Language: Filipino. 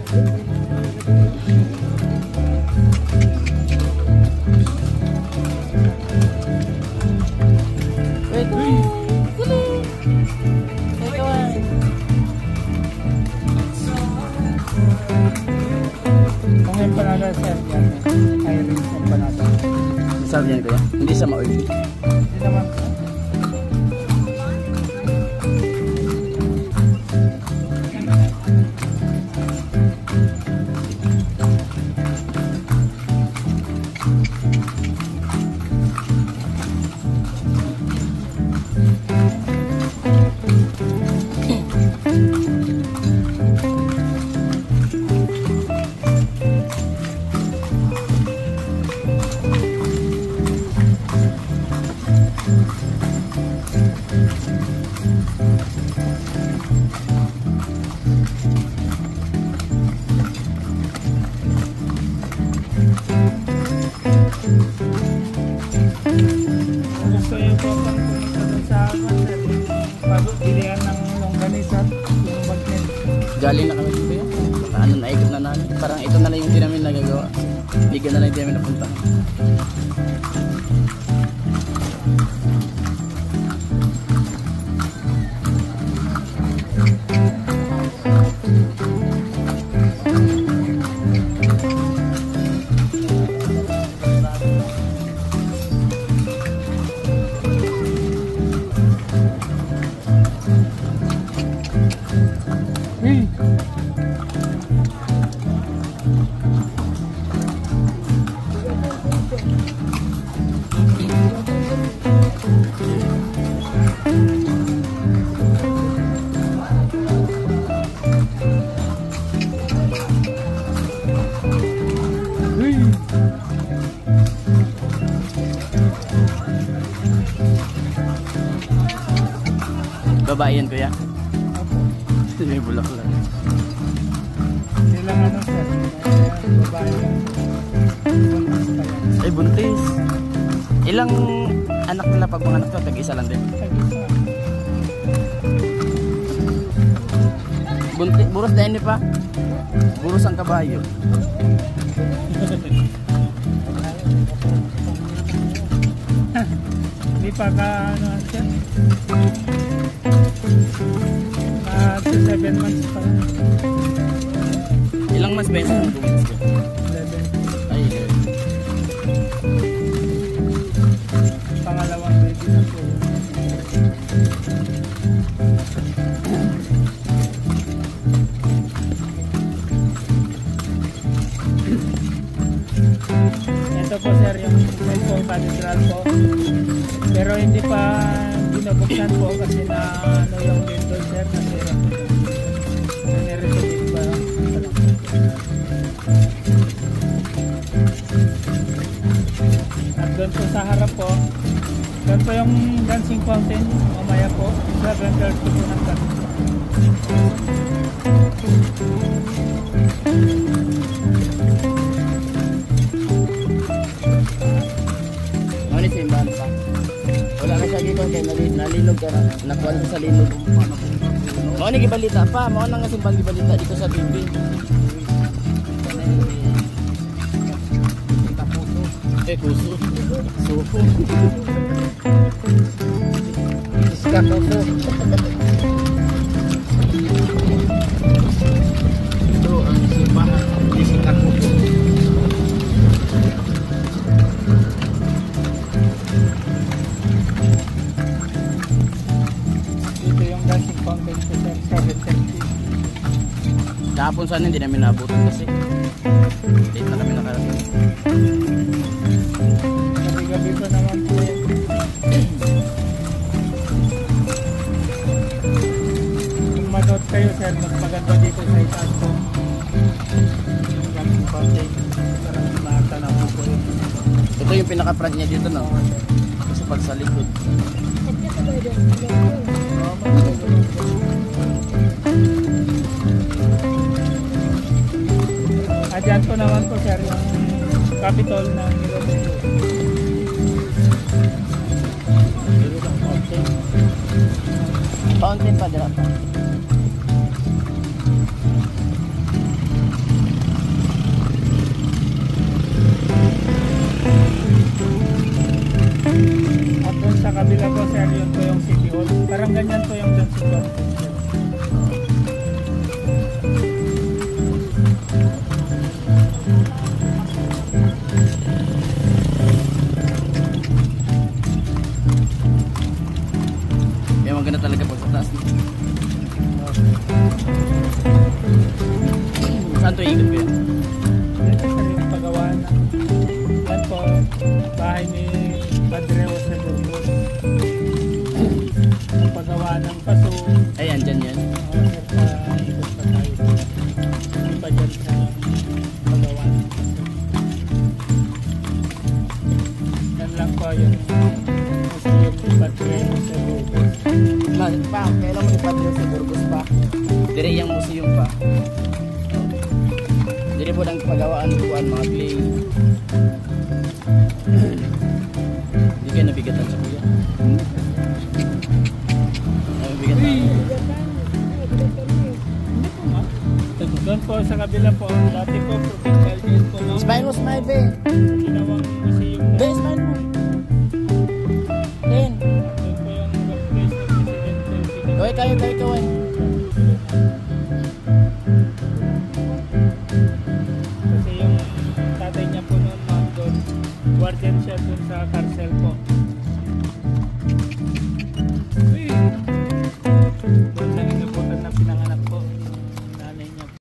Wait, Kung empanada sir, yan. Irish empanada. masarap yan kuya. Hindi siya ma-oily. Hindi naman. Gusto yung pang pumunta dun sa pag-bilihan ng longganisa, yung bagnet. Galing na kami dito yun. Ano, naikot na namin. Parang ito na lang yung hindi namin nagagawa. Bigyan na lang hindi namin napunta. Babae yan kuya. May bulak lang. Hindi lang ano sir, babae lang. Buntis pa yan. Ay buntis. Ilang anak nila pag mga anak to? Tag-isa lang din. Tag-isa. Buntis, buros na ini pa. Buros ang kabayo. Hindi pa ka ano sir. 7 months pa. Ilang months ba yun? 2 weeks ka? 11. Ay, Pangalawang baby na po. Ito po sir yung cellphone cathedral po. Pero hindi pa binabuksan po kasi na ano yung window sir na sira po. Nire-resolve ba? At doon po sa harap po, doon po yung dancing fountain mamaya po 7:30 po ng gabi. Ano sa imbahan pa? Wala na siya dito kaya nalilog ka na. Nakuha na sa lilog. Mao ni gibalita pa, mao na nga simbang gibalita dito sa TV. Kuso. Suko. Iska kuso. Ito ang simbahan di Sikakuso. Dito yung dancing fountain po sir, 7:30. Kahapon sana hindi namin naabutan kasi late na kami nakarating. Gabi pa naman po yan. Kung manood kayo sir, mas maganda dito sa itaas po. Yung dancing fountain. Parang nakatanaw po yun. Ito yung pinaka-front niya dito no. Kasi pag sa likod. Dyan po naman po sir yung Capitol ng Nilobedo. Fountain pa dira pa. kabila po sir, yun po yung City Hall. Parang ganyan po yung Johnson Johnson. Kaya maganda talaga pag sa taas. Saan to ikot ko yan? Dito sir yung pagawaan ng yan po, bahay ni Padre Jose Burgos. Ang pagawaan ng paso. Ayan, dyan yan. Sir, ikot pa tayo. Hindi pa dyan sa pagawaan ng paso. Yan lang po yun. Museum ni Padre Jose Burgos. Pa, kailan mo ipadyo sa Burgos pa? Dire yung museum pa. Dire po ng pagawaan kuan mga clay. Hindi kayo nabigatan sa kuya. Nabigatan. Doon po sa kabila po, dati po provincial jail po ng Smile mo, smile be. ginawang museum na. Be, smile mo. Then, Doon po yung birthplace ng President kaway kayo, kaway kaway. Kasi yung tatay niya po noon doon, guardian siya doon sa carcel po.